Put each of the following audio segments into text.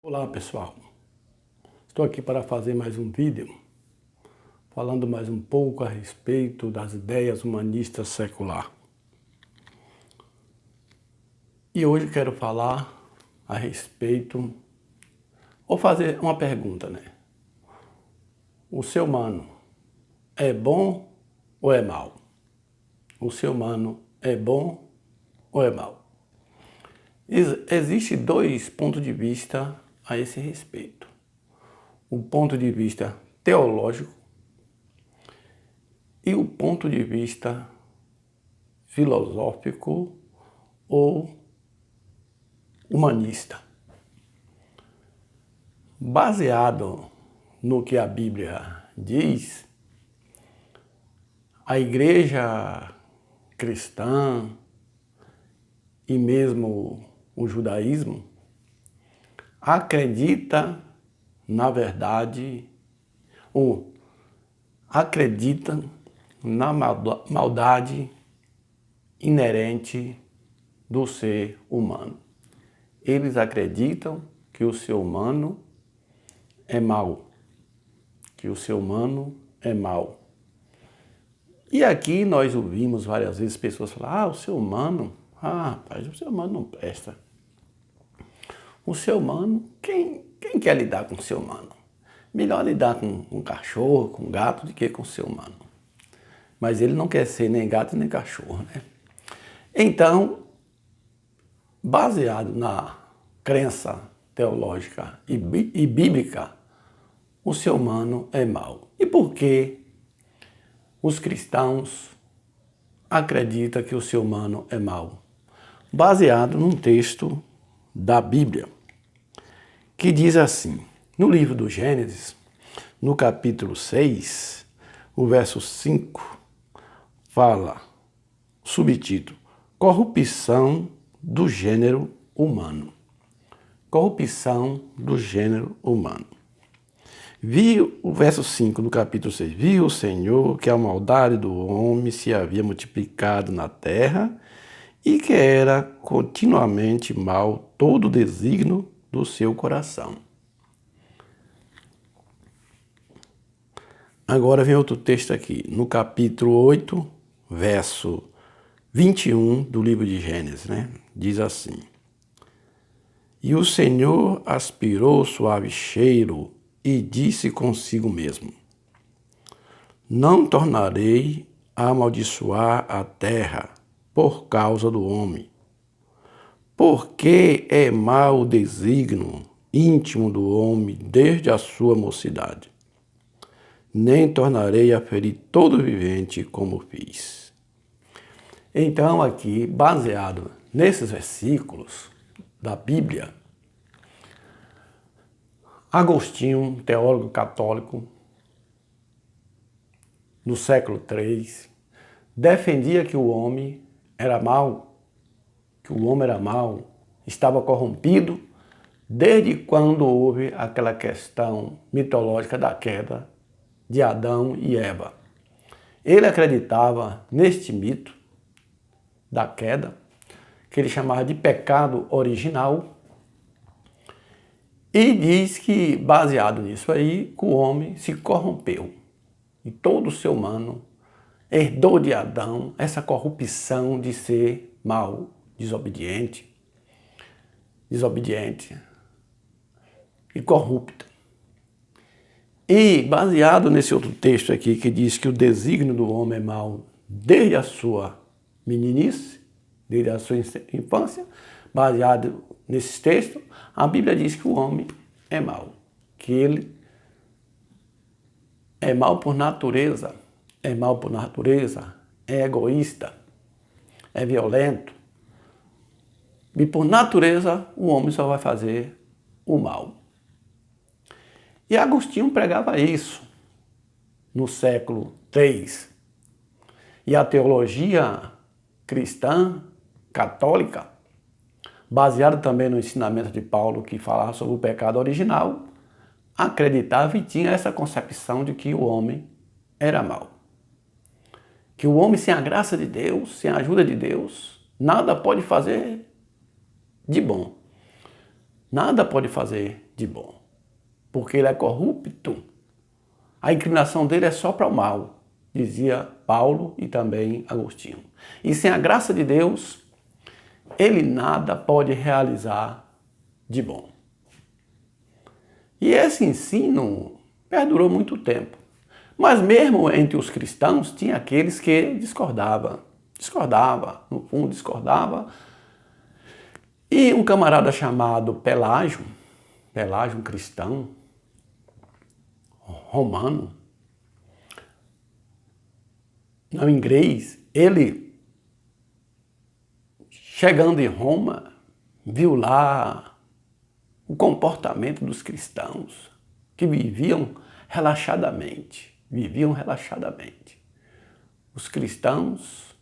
Olá pessoal, estou aqui para fazer mais um vídeo falando mais um pouco a respeito das ideias humanistas secular. E hoje quero falar a respeito, ou fazer uma pergunta, né? O ser humano é bom ou é mau? O ser humano é bom ou é mau? Existem dois pontos de vista a esse respeito. O ponto de vista teológico e o ponto de vista filosófico ou humanista. Baseado no que a Bíblia diz, a igreja cristã e mesmo o judaísmo acredita, na verdade, ou acredita na maldade inerente do ser humano. Eles acreditam que o ser humano é mau, que o ser humano é mau. E aqui nós ouvimos várias vezes pessoas falar, o ser humano, rapaz, o ser humano não presta. O ser humano, quem quer lidar com o ser humano? Melhor lidar com um cachorro, com um gato, do que com o ser humano. Mas ele não quer ser nem gato nem cachorro, né? Então, baseado na crença teológica e bíblica, o ser humano é mau. E por que os cristãos acreditam que o ser humano é mau? Baseado num texto da Bíblia, que diz assim, no livro do Gênesis, no capítulo 6, o verso 5, fala, subtítulo, corrupção do gênero humano. Corrupção do gênero humano. Viu o verso 5 do capítulo 6. Viu o Senhor que a maldade do homem se havia multiplicado na terra e que era continuamente mal todo o desígnio do seu coração. Agora vem outro texto aqui, no capítulo 8, verso 21 do livro de Gênesis, né? Diz assim, e o Senhor aspirou o suave cheiro e disse consigo mesmo, não tornarei a amaldiçoar a terra por causa do homem, porque é mau o desígnio íntimo do homem desde a sua mocidade. Nem tornarei a ferir todo vivente como fiz. Então aqui, baseado nesses versículos da Bíblia, Agostinho, um teólogo católico, no século III, defendia que o homem era mau, estava corrompido, desde quando houve aquela questão mitológica da queda de Adão e Eva. Ele acreditava neste mito da queda, que ele chamava de pecado original, e diz que, baseado nisso aí, que o homem se corrompeu. E todo o ser humano herdou de Adão essa corrupção de ser mau, desobediente e corrupto. E baseado nesse outro texto aqui, que diz que o desígnio do homem é mau desde a sua meninice, desde a sua infância, baseado nesses textos, a Bíblia diz que o homem é mau, que ele é mau por natureza, é egoísta, é violento. E por natureza o homem só vai fazer o mal. E Agostinho pregava isso no século III. E a teologia cristã, católica, baseada também no ensinamento de Paulo, que falava sobre o pecado original, acreditava e tinha essa concepção de que o homem era mau. Que o homem, sem a graça de Deus, sem a ajuda de Deus, nada pode fazer de bom. nada pode fazer de bom, porque ele é corrupto. A inclinação dele é só para o mal, dizia Paulo e também Agostinho. E sem a graça de Deus, ele nada pode realizar de bom. E esse ensino perdurou muito tempo. Mas mesmo entre os cristãos, tinha aqueles que discordavam, no fundo discordava. E um camarada chamado Pelágio, um cristão romano, não inglês, ele, chegando em Roma, viu lá o comportamento dos cristãos, que viviam relaxadamente. Os cristãos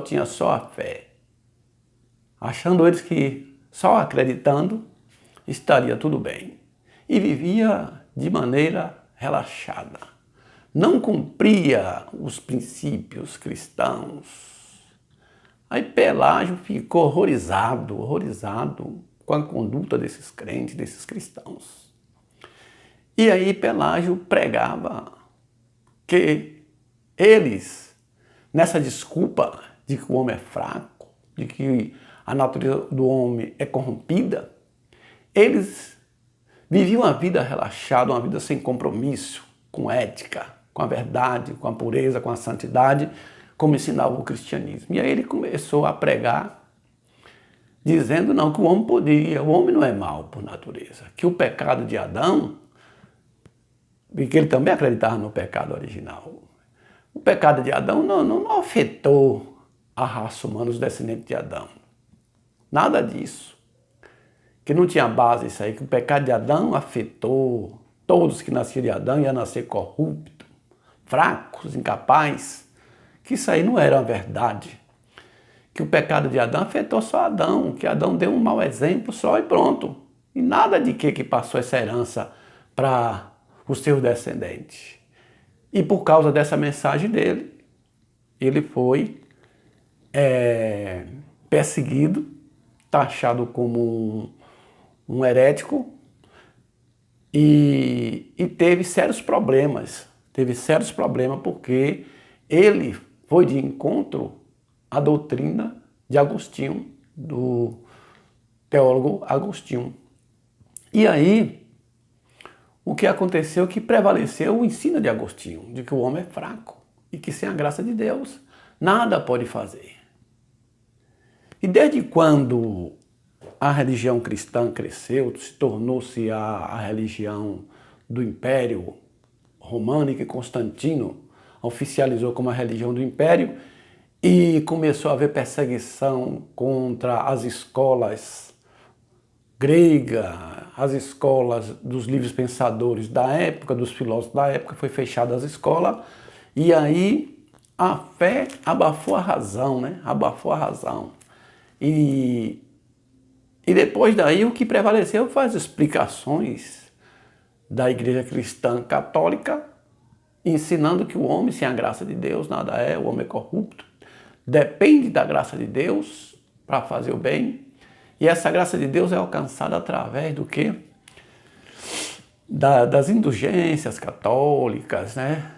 tinham só a fé, achando eles que só acreditando estaria tudo bem. E vivia de maneira relaxada. Não cumpria os princípios cristãos. Aí Pelágio ficou horrorizado com a conduta desses crentes, desses cristãos. E aí Pelágio pregava que eles, nessa desculpa de que o homem é fraco, de que a natureza do homem é corrompida, eles viviam uma vida relaxada, uma vida sem compromisso com ética, com a verdade, com a pureza, com a santidade, como ensinava o cristianismo. E aí ele começou a pregar, dizendo não, que o homem podia, o homem não é mau por natureza, que o pecado de Adão, e que ele também acreditava no pecado original, o pecado de Adão não afetou a raça humana, os descendentes de Adão. Nada disso. Que não tinha base isso aí, que o pecado de Adão afetou todos que nasceram de Adão, iam nascer corruptos, fracos, incapazes, que isso aí não era uma verdade. Que o pecado de Adão afetou só Adão, que Adão deu um mau exemplo só e pronto. E nada de que passou essa herança para os seus descendentes. E por causa dessa mensagem dele, ele foi perseguido, taxado como um herético e teve sérios problemas. Porque ele foi de encontro à doutrina de Agostinho, do teólogo Agostinho. E aí, o que aconteceu é que prevaleceu o ensino de Agostinho, de que o homem é fraco e que sem a graça de Deus nada pode fazer. E desde quando a religião cristã cresceu, se tornou-se a religião do Império Romano, e que Constantino oficializou como a religião do Império, e começou a haver perseguição contra as escolas gregas, as escolas dos livres pensadores da época, dos filósofos da época, foi fechada as escolas, e aí a fé abafou a razão, né? E depois daí o que prevaleceu foi as explicações da Igreja Cristã Católica, ensinando que o homem sem a graça de Deus nada é, o homem é corrupto, depende da graça de Deus para fazer o bem, e essa graça de Deus é alcançada através do quê? Das indulgências católicas, né?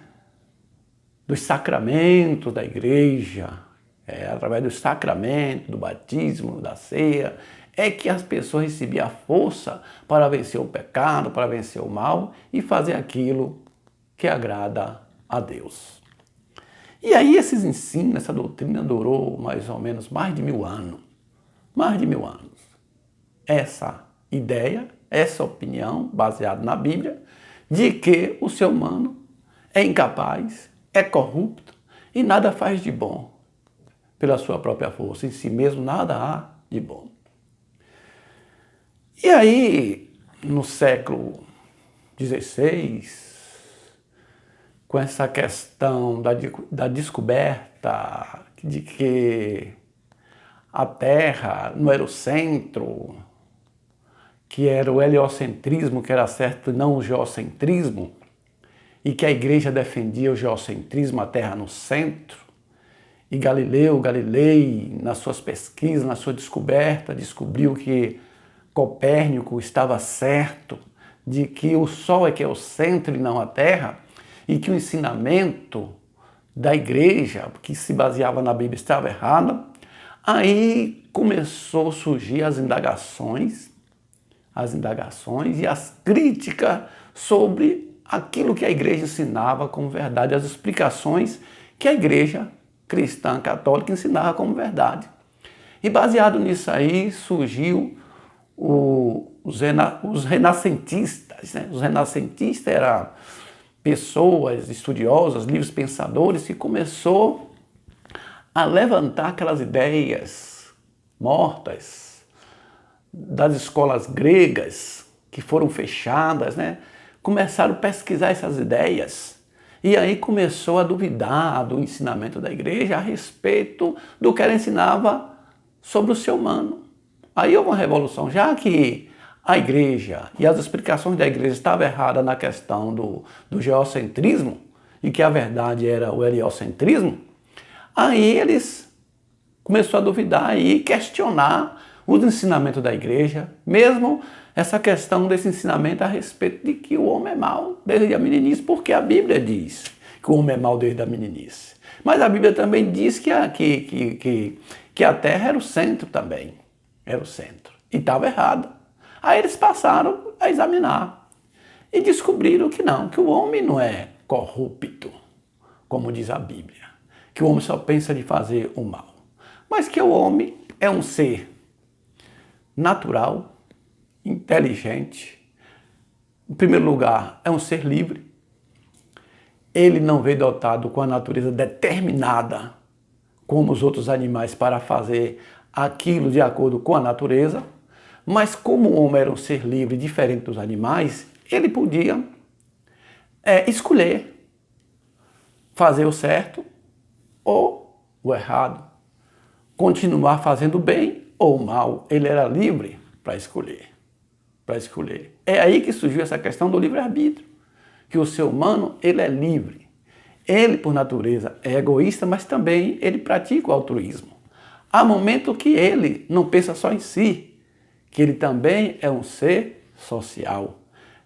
Dos sacramentos da igreja, através do sacramento, do batismo, da ceia, é que as pessoas recebiam a força para vencer o pecado, para vencer o mal e fazer aquilo que agrada a Deus. E aí esses ensinos, essa doutrina durou mais ou menos mais de 1000 anos. Essa ideia, essa opinião, baseada na Bíblia, de que o ser humano é incapaz, é corrupto e nada faz de bom pela sua própria força. Em si mesmo nada há de bom. E aí, no século XVI, com essa questão da descoberta de que a Terra não era o centro, que era o heliocentrismo que era certo e não o geocentrismo, e que a igreja defendia o geocentrismo, a Terra no centro, e Galilei, nas suas pesquisas, na sua descoberta, descobriu que Copérnico estava certo de que o Sol é que é o centro e não a Terra, e que o ensinamento da igreja, que se baseava na Bíblia, estava errado, aí começou a surgir as indagações e as críticas sobre aquilo que a igreja ensinava como verdade, as explicações que a igreja cristã católica ensinava como verdade. E baseado nisso aí surgiu os renascentistas. Né? Os renascentistas eram pessoas estudiosas, livres pensadores, que começou a levantar aquelas ideias mortas das escolas gregas que foram fechadas, né? Começaram a pesquisar essas ideias e aí começou a duvidar do ensinamento da igreja a respeito do que ela ensinava sobre o ser humano. Aí houve uma revolução, já que a igreja e as explicações da igreja estavam erradas na questão do geocentrismo e que a verdade era o heliocentrismo, aí eles começaram a duvidar e questionar os ensinamentos da igreja, mesmo essa questão desse ensinamento a respeito de que o homem é mau desde a meninice, porque a Bíblia diz que o homem é mau desde a meninice. Mas a Bíblia também diz que a terra era o centro também, era o centro, e estava errado. Aí eles passaram a examinar e descobriram que não, que o homem não é corrupto, como diz a Bíblia, que o homem só pensa de fazer o mal, mas que o homem é um ser natural, inteligente, em primeiro lugar, é um ser livre, ele não veio dotado com a natureza determinada, como os outros animais, para fazer aquilo de acordo com a natureza, mas como o homem era um ser livre, diferente dos animais, ele podia escolher fazer o certo ou o errado, continuar fazendo o bem ou o mal. Ele era livre para escolher. É aí que surgiu essa questão do livre-arbítrio, que o ser humano ele é livre. Ele, por natureza, é egoísta, mas também ele pratica o altruísmo. Há momento que ele não pensa só em si, que ele também é um ser social.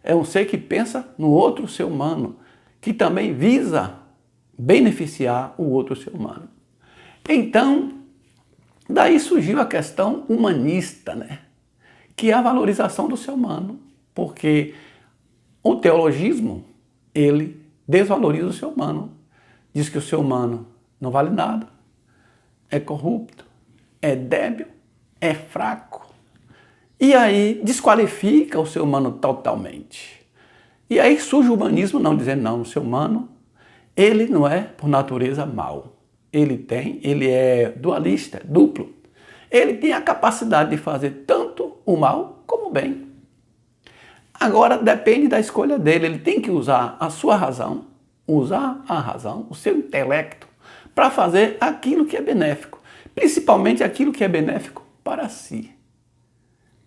É um ser que pensa no outro ser humano, que também visa beneficiar o outro ser humano. Então, daí surgiu a questão humanista, né? Que é a valorização do ser humano, porque o teologismo, ele desvaloriza o ser humano. Diz que o ser humano não vale nada, é corrupto, é débil, é fraco. E aí desqualifica o ser humano totalmente. E aí surge o humanismo não dizendo, não, o ser humano, ele não é por natureza mau. Ele é dualista, duplo. Ele tem a capacidade de fazer tanto o mal como o bem. Agora depende da escolha dele, ele tem que usar a sua razão, o seu intelecto, para fazer aquilo que é benéfico, principalmente aquilo que é benéfico para si.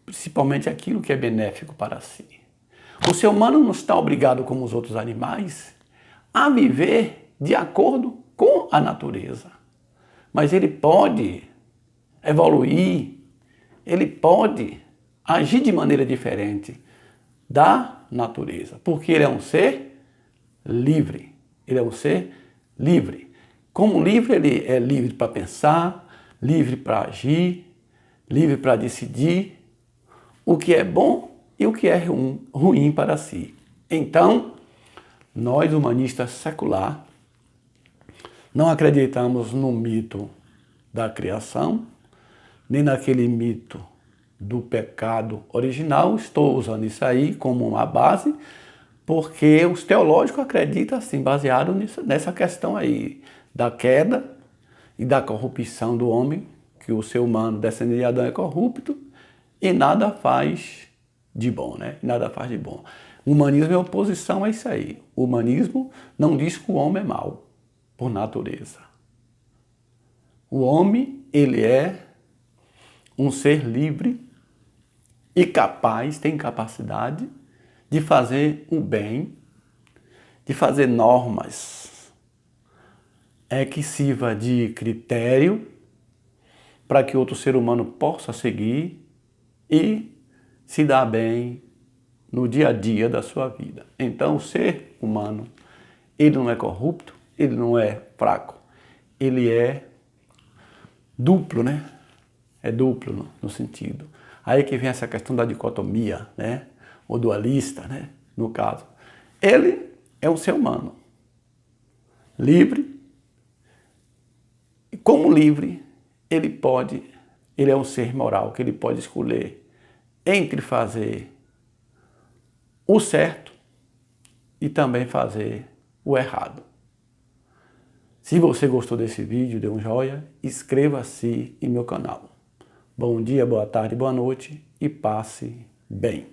Principalmente aquilo que é benéfico para si. O ser humano não está obrigado, como os outros animais, a viver de acordo com a natureza. Mas ele pode evoluir, ele pode agir de maneira diferente da natureza, porque ele é um ser livre. Ele é um ser livre. Como livre, ele é livre para pensar, livre para agir, livre para decidir o que é bom e o que é ruim para si. Então, nós, humanistas secular, não acreditamos no mito da criação, nem naquele mito do pecado original. Estou usando isso aí como uma base, porque os teológicos acreditam assim, baseado nessa questão aí da queda e da corrupção do homem, que o ser humano descendente de Adão é corrupto e nada faz de bom, né? Nada faz de bom. O humanismo é oposição a isso aí. O humanismo não diz que o homem é mau, por natureza. O homem, ele é um ser livre e capaz, tem capacidade de fazer o bem, de fazer normas que sirva de critério para que outro ser humano possa seguir e se dar bem no dia a dia da sua vida. Então, o ser humano, ele não é corrupto, ele não é fraco, ele é duplo, né? É duplo no sentido. Aí que vem essa questão da dicotomia, né? Ou dualista, né? No caso. Ele é um ser humano, livre, e como livre, ele é um ser moral, que ele pode escolher entre fazer o certo e também fazer o errado. Se você gostou desse vídeo, dê um joinha, inscreva-se em meu canal. Bom dia, boa tarde, boa noite e passe bem.